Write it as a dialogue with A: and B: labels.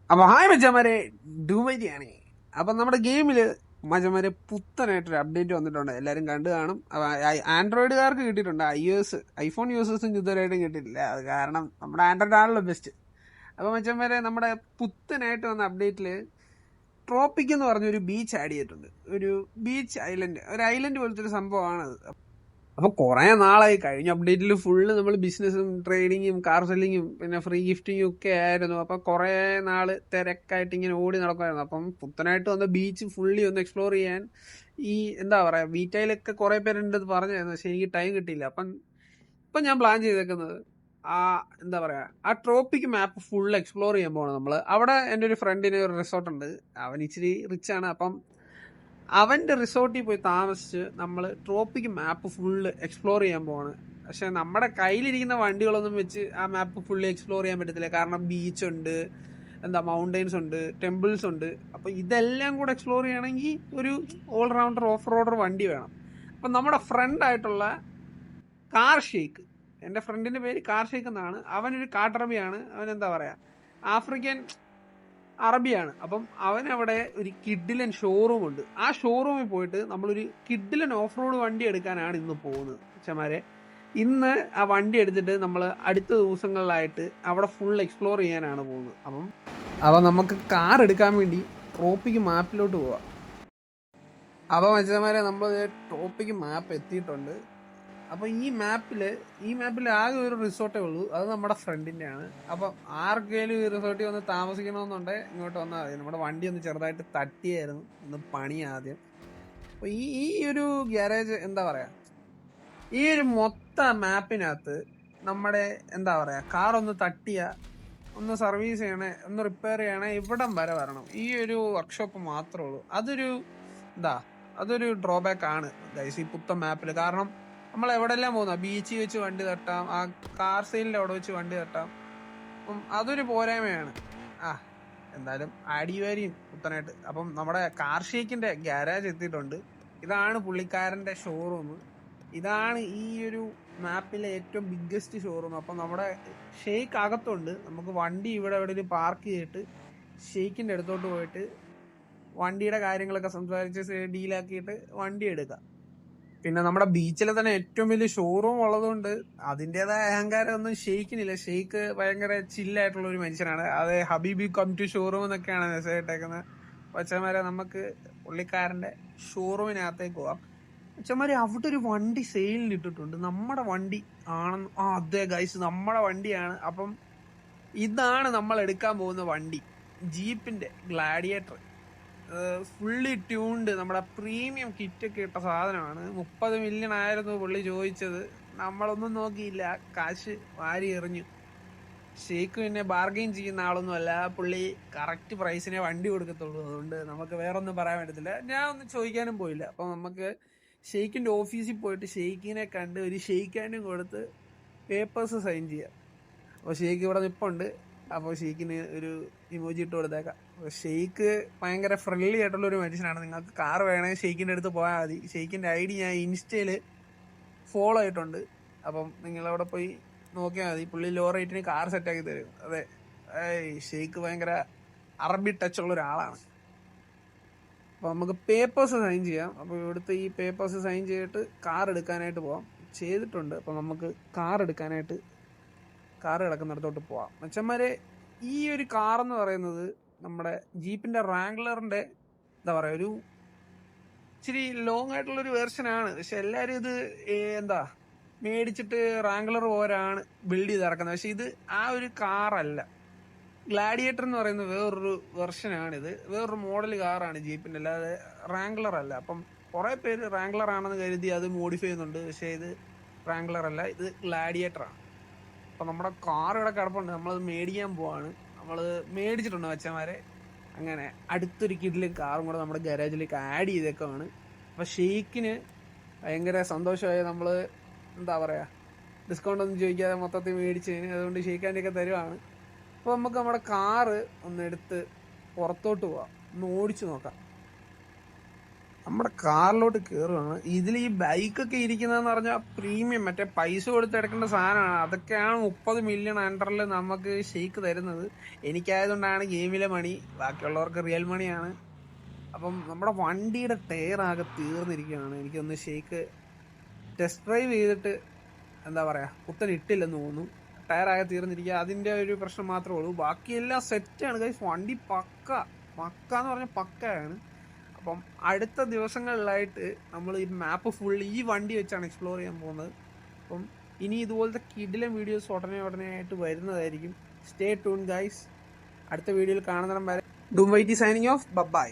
A: അപ്പൊ ഹായ് മച്ചന്മാരെ, ഡൂമൈറ്റിയാണ്. അപ്പൊ നമ്മുടെ ഗെയിമില് മച്ചന്മാരെ പുത്തനായിട്ടൊരു അപ്ഡേറ്റ് വന്നിട്ടുണ്ട്. എല്ലാരും കണ്ടു കാണും. അപ്പൊ ആൻഡ്രോയിഡുകാർക്ക് കിട്ടിയിട്ടുണ്ട്, ഐഫോൺ യൂസേഴ്സിന് ഇതുവരെയായിട്ടും കിട്ടിയിട്ടില്ല. അത് കാരണം നമ്മുടെ ആൻഡ്രോയിഡ് ആണല്ലോ ബെസ്റ്റ്. അപ്പൊ മച്ചന്മാരെ, നമ്മുടെ പുത്തനായിട്ട് വന്ന അപ്ഡേറ്റില് ട്രോപ്പിക് എന്ന് പറഞ്ഞൊരു ബീച്ച് ആഡ് ചെയ്തിട്ടുണ്ട്. ഒരു ബീച്ച് ഐലൻഡ്, ഒരു ഐലൻഡ് പോലത്തെ ഒരു സംഭവമാണ്. അപ്പൊ കുറെ നാളായി. കഴിഞ്ഞ അപ്ഡേറ്റിൽ ഫുള്ള് നമ്മൾ ബിസിനസ്സും ട്രേഡിങ്ങും കാർ സെല്ലിങ്ങും പിന്നെ ഫ്രീ ഗിഫ്റ്റിങ്ങും ഒക്കെ ആയിരുന്നു. അപ്പൊ കുറെ നാള് തിരക്കായിട്ട് ഇങ്ങനെ ഓടി നടക്കുമായിരുന്നു. അപ്പം പുത്തനായിട്ട് വന്ന ബീച്ച് ഫുള്ളി ഒന്ന് എക്സ്പ്ലോർ ചെയ്യാൻ ഈ എന്താ പറയാ, വീറ്റയിലൊക്കെ കുറെ പേരുണ്ട് പറഞ്ഞായിരുന്നു. പക്ഷെ എനിക്ക് ടൈം കിട്ടിയില്ല. അപ്പം ഇപ്പൊ ഞാൻ പ്ലാൻ ചെയ്തേക്കുന്നത് ആ എന്താ പറയാ, ആ ട്രോപ്പിക് മാപ്പ് ഫുൾ എക്സ്പ്ലോർ ചെയ്യാൻ പോകണം നമ്മള്. അവിടെ എൻ്റെ ഒരു ഫ്രണ്ടിന് ഒരു റിസോർട്ട് ഉണ്ട്. അവൻ ഇച്ചിരി റിച്ച് ആണ്. അപ്പം അവന്റെ റിസോർട്ടിൽ പോയി താമസിച്ച് നമ്മൾ ട്രോപ്പിക് മാപ്പ് ഫുള്ള് എക്സ്പ്ലോർ ചെയ്യാൻ പോവാണ്. പക്ഷെ നമ്മുടെ കയ്യിലിരിക്കുന്ന വണ്ടികളൊന്നും വെച്ച് ആ മാപ്പ് ഫുള്ള് എക്സ്പ്ലോർ ചെയ്യാൻ പറ്റത്തില്ല. കാരണം ബീച്ച് ഉണ്ട്, മൗണ്ടെയിൻസ് ഉണ്ട്, ടെമ്പിൾസ് ഉണ്ട്. അപ്പൊ ഇതെല്ലാം കൂടെ എക്സ്പ്ലോർ ചെയ്യണമെങ്കിൽ ഒരു ഓൾറൗണ്ടർ ഓഫ് റോഡർ വണ്ടി വേണം. അപ്പൊ നമ്മുടെ ഫ്രണ്ട് ആയിട്ടുള്ള കാർ ഷെയ്ക്ക്, എന്റെ ഫ്രണ്ടിന്റെ പേര് കാർ ഷെയ്ക്ക് എന്നാണ്. അവനൊരു കാട്ടറബിയാണ്. അവൻ എന്താ പറയാ, ആഫ്രിക്കൻ അറബിയാണ്. അപ്പം അവനവിടെ ഒരു കിഡിലൻ ഷോറൂം ഉണ്ട്. ആ ഷോറൂമിൽ പോയിട്ട് നമ്മളൊരു കിഡിലൻ ഓഫ് റോഡ് വണ്ടി എടുക്കാനാണ് ഇന്ന് പോകുന്നത്. അച്ഛന്മാരെ, ഇന്ന് ആ വണ്ടി എടുത്തിട്ട് നമ്മൾ അടുത്ത ദിവസങ്ങളിലായിട്ട് അവിടെ ഫുൾ എക്സ്പ്ലോർ ചെയ്യാനാണ് പോകുന്നത്. അപ്പം നമുക്ക് കാർ എടുക്കാൻ വേണ്ടി ട്രോപ്പിക് മാപ്പിലോട്ട് പോവാം. അപ്പം അച്ഛന്മാരെ, നമ്മൾ ട്രോപ്പിക് മാപ്പ് എത്തിയിട്ടുണ്ട്. അപ്പൊ ഈ മാപ്പിൽ ആകെ ഒരു റിസോർട്ടേ ഉള്ളൂ. അത് നമ്മുടെ ഫ്രണ്ടിന്റെ ആണ്. അപ്പൊ ആർക്കെങ്കിലും ഈ റിസോർട്ടിൽ വന്ന് താമസിക്കണമെന്നുണ്ടെങ്കിൽ ഇങ്ങോട്ട് വന്നാൽ മതി. നമ്മുടെ വണ്ടി ഒന്ന് ചെറുതായിട്ട് തട്ടിയായിരുന്നു, ഒന്ന് പണി ആദ്യം. അപ്പൊ ഈ ഈ ഒരു ഗ്യാരേജ് എന്താ പറയാ, ഈ ഒരു മൊത്തം മാപ്പിനകത്ത് നമ്മുടെ എന്താ പറയാ, കാർ ഒന്ന് തട്ടിയ, ഒന്ന് സർവീസ് ചെയ്യണേ, ഒന്ന് റിപ്പയർ ചെയ്യണേ, ഇവിടം വരെ വരണം. ഈ ഒരു വർക്ക്ഷോപ്പ് മാത്രമേ ഉള്ളൂ. അതൊരു ഡ്രോബാക്ക് ആണ് ഗൈസ് ഈ പുത്തൻ മാപ്പിൽ. കാരണം നമ്മൾ എവിടെല്ലാം പോകുന്ന, ബീച്ചിൽ വെച്ച് വണ്ടി തട്ടാം, ആ കാർ സെയിലിന്റെ അവിടെ വെച്ച് വണ്ടി തട്ടാം. അപ്പം അതൊരു പോരായ്മയാണ്. ആ എന്തായാലും അടിവാരിയും പുത്തനായിട്ട്. അപ്പം നമ്മുടെ കാർ ഷേക്കിന്റെ ഗ്യാരേജ് എത്തിയിട്ടുണ്ട്. ഇതാണ് പുള്ളിക്കാരന്റെ ഷോറൂം. ഇതാണ് ഈ ഒരു മാപ്പിലെ ഏറ്റവും ബിഗ്ഗസ്റ്റ് ഷോറൂം. അപ്പം നമ്മുടെ ഷെയ്ക്ക് അകത്തുണ്ട്. നമുക്ക് വണ്ടി ഇവിടെ എവിടെയും പാർക്ക് ചെയ്തിട്ട് ഷെയ്ക്കിന്റെ അടുത്തോട്ട് പോയിട്ട് വണ്ടിയുടെ കാര്യങ്ങളൊക്കെ സംസാരിച്ച് ഡീലാക്കിയിട്ട് വണ്ടി എടുക്കാം. പിന്നെ നമ്മുടെ ബീച്ചിലെ തന്നെ ഏറ്റവും വലിയ ഷോറൂം ഉള്ളതുകൊണ്ട് അതിൻ്റെതായ അഹങ്കാരം ഒന്നും ഷെയ്ക്കിനില്ല. ഷെയ്ക്ക് ഭയങ്കര ചില്ലായിട്ടുള്ള ഒരു മനുഷ്യനാണ്. അത് ഹബീബി കം ടു ഷോറൂം എന്നൊക്കെയാണ് മെസ്സേജ് ഇട്ടേക്കുന്നത്. അച്ഛന്മാരെ, നമുക്ക് പുള്ളിക്കാരന്റെ ഷോറൂമിനകത്തേക്ക് പോവാം. അച്ഛന്മാരെ, അവിടെ ഒരു വണ്ടി സെയിലിന് ഇട്ടിട്ടുണ്ട്. നമ്മുടെ വണ്ടി ആണെന്ന്. അതെ ഗൈസ്, നമ്മുടെ വണ്ടിയാണ്. അപ്പം ഇതാണ് നമ്മൾ എടുക്കാൻ പോകുന്ന വണ്ടി, ജീപ്പിന്റെ ഗ്ലാഡിയേറ്റർ. ഫുള്ളി ട്യൂൺഡ് നമ്മുടെ പ്രീമിയം കിറ്റ് ഒക്കെ ഇട്ട സാധനമാണ്. 30 മില്യൺ ആയിരുന്നു പുള്ളി ചോദിച്ചത്. നമ്മളൊന്നും നോക്കിയില്ല, കാശ് വാരി എറിഞ്ഞു. ഷെയ്ക്ക് പിന്നെ ബാർഗെയിൻ ചെയ്യുന്ന ആളൊന്നും അല്ല. പുള്ളി കറക്റ്റ് പ്രൈസിനെ വണ്ടി കൊടുക്കത്തുള്ളൂ. അതുകൊണ്ട് നമുക്ക് വേറെ ഒന്നും പറയാൻ പറ്റത്തില്ല. ഞാൻ ഒന്നും ചോദിക്കാനും പോയില്ല. അപ്പൊ നമുക്ക് ഷെയ്ക്കിന്റെ ഓഫീസിൽ പോയിട്ട് ഷെയ്ക്കിനെ കണ്ട് ഒരു ഷെയ്ക്ക് ഹാൻഡും കൊടുത്ത് പേപ്പേഴ്സ് സൈൻ ചെയ്യാം. അപ്പോൾ ഷെയ്ക്ക് ഇവിടെ നിൽപ്പുണ്ട്. അപ്പോൾ ഷെയ്ക്കിന് ഒരു ഇമോജി ഇട്ട് കൊടുത്തേക്കാം. ഷെയ്ക്ക് ഭയങ്കര ഫ്രണ്ട്ലി ആയിട്ടുള്ള ഒരു മനുഷ്യനാണ്. നിങ്ങൾക്ക് കാർ വേണമെങ്കിൽ ഷെയ്ക്കിൻ്റെ അടുത്ത് പോയാൽ മതി. ഷെയ്ക്കിൻ്റെ ഐ ഡി ഞാൻ ഇൻസ്റ്റയിൽ ഫോളോ ആയിട്ടുണ്ട്. അപ്പം നിങ്ങളവിടെ പോയി നോക്കിയാൽ മതി. പുള്ളി ലോ റേറ്റിന് കാർ സെറ്റാക്കി തരും. അതെ, ഷെയ്ക്ക് ഭയങ്കര അറബി ടച്ച് ഉള്ള ഒരാളാണ്. അപ്പോൾ നമുക്ക് പേപ്പേഴ്സ് സൈൻ ചെയ്യാം. അപ്പോൾ ഇവിടുത്തെ ഈ പേപ്പേഴ്സ് സൈൻ ചെയ്തിട്ട് കാർ എടുക്കാനായിട്ട് പോവാം. ചെയ്തിട്ടുണ്ട്. അപ്പോൾ നമുക്ക് കാർ എടുക്കാനായിട്ട് കാർ കിടക്കുന്നിടത്തോട്ട് പോവാം. മച്ചന്മാരെ, ഈ ഒരു കാർ എന്ന് പറയുന്നത് നമ്മുടെ ജീപ്പിന്റെ റാംഗ്ലറിന്റെ എന്താ പറയാ, ഒരു ഇച്ചിരി ലോങ് ആയിട്ടുള്ള ഒരു വേർഷൻ ആണ്. പക്ഷെ എല്ലാരും ഇത് മേടിച്ചിട്ട് റാംഗ്ലർ പോരാണ് ബിൽഡ് ചെയ്ത് ഇറക്കുന്നത്. പക്ഷെ ഇത് ആ ഒരു കാറല്ല. ഗ്ലാഡിയേറ്റർ എന്ന് പറയുന്ന വേറൊരു വെർഷനാണിത്. വേറൊരു മോഡൽ കാറാണ് ജീപ്പിന്റെ, അല്ലാതെ റാംഗ്ലർ അല്ല. അപ്പം കുറെ പേര് റാംഗ്ലർ ആണെന്ന് കരുതി അത് മോഡിഫൈ ചെയ്യുന്നുണ്ട്. പക്ഷെ ഇത് റാംഗ്ലർ അല്ല, ഇത് ഗ്ലാഡിയേറ്റർ ആണ്. അപ്പൊ നമ്മുടെ കാർ ഇവിടെ കിടപ്പുണ്ട്. നമ്മളത് മേടിക്കാൻ പോവാണ്. നമ്മള് മേടിച്ചിട്ടുണ്ട് മച്ചന്മാരെ. അങ്ങനെ അടുത്തൊരു കിഡില് കാറും കൂടെ നമ്മുടെ ഗാരേജിലേക്ക് ആഡ് ചെയ്തേക്കാണ്. അപ്പൊ ഷെയ്ക്കിന് ഭയങ്കര സന്തോഷമായി. നമ്മള് എന്താ പറയാ, ഡിസ്കൗണ്ട് ഒന്നും ചോദിക്കാതെ മൊത്തത്തിൽ മേടിച്ചതിന്. അതുകൊണ്ട് ഷെയ്ക്കാൻ്റെ ഒക്കെ തരുവാണ്. അപ്പൊ നമുക്ക് നമ്മുടെ കാറ് ഒന്ന് എടുത്ത് പുറത്തോട്ട് പോവാം, ഒന്ന് ഓടിച്ചു നോക്കാം. നമ്മുടെ കാറിലോട്ട് കയറുകയാണ്. ഇതിൽ ഈ ബൈക്കൊക്കെ ഇരിക്കുന്നതെന്ന് പറഞ്ഞാൽ പ്രീമിയം, മറ്റേ പൈസ കൊടുത്ത് എടുക്കേണ്ട സാധനമാണ്. അതൊക്കെയാണ് 30 മില്യൺ അണ്ടറിൽ നമുക്ക് ഷെയ്ക്ക് തരുന്നത്. എനിക്കായതുകൊണ്ടാണ് ഗെയിമിലെ മണി, ബാക്കിയുള്ളവർക്ക് റിയൽ മണിയാണ്. അപ്പം നമ്മുടെ വണ്ടിയുടെ ടയറാകെ തീർന്നിരിക്കുകയാണ്. എനിക്കൊന്ന് ഷെയ്ക്ക് ടെസ്റ്റ് ഡ്രൈവ് ചെയ്തിട്ട് എന്താ പറയുക, പുത്തൻ ഇട്ടില്ലെന്ന് തോന്നുന്നു. ടയറാകെ തീർന്നിരിക്കുക, അതിൻ്റെ ഒരു പ്രശ്നം മാത്രമേ ഉള്ളൂ. ബാക്കിയെല്ലാം സെറ്റാണ് ഗൈസ്. വണ്ടി പക്ക എന്ന് പറഞ്ഞാൽ പക്കയാണ്. അപ്പം അടുത്ത ദിവസങ്ങളിലായിട്ട് നമ്മൾ ഈ മാപ്പ് ഫുൾ ഈ വണ്ടി വെച്ചാണ് എക്സ്പ്ലോർ ചെയ്യാൻ പോകുന്നത്. അപ്പം ഇനി ഇതുപോലത്തെ കിഡിലും വീഡിയോസ് ഉടനെ ആയിട്ട് വരുന്നതായിരിക്കും. Stay tune guys. അടുത്ത വീഡിയോയിൽ കാണുന്നിടം വരെ ഡൂം വൈറ്റി സൈനിങ് ഓഫ്. ബൈ.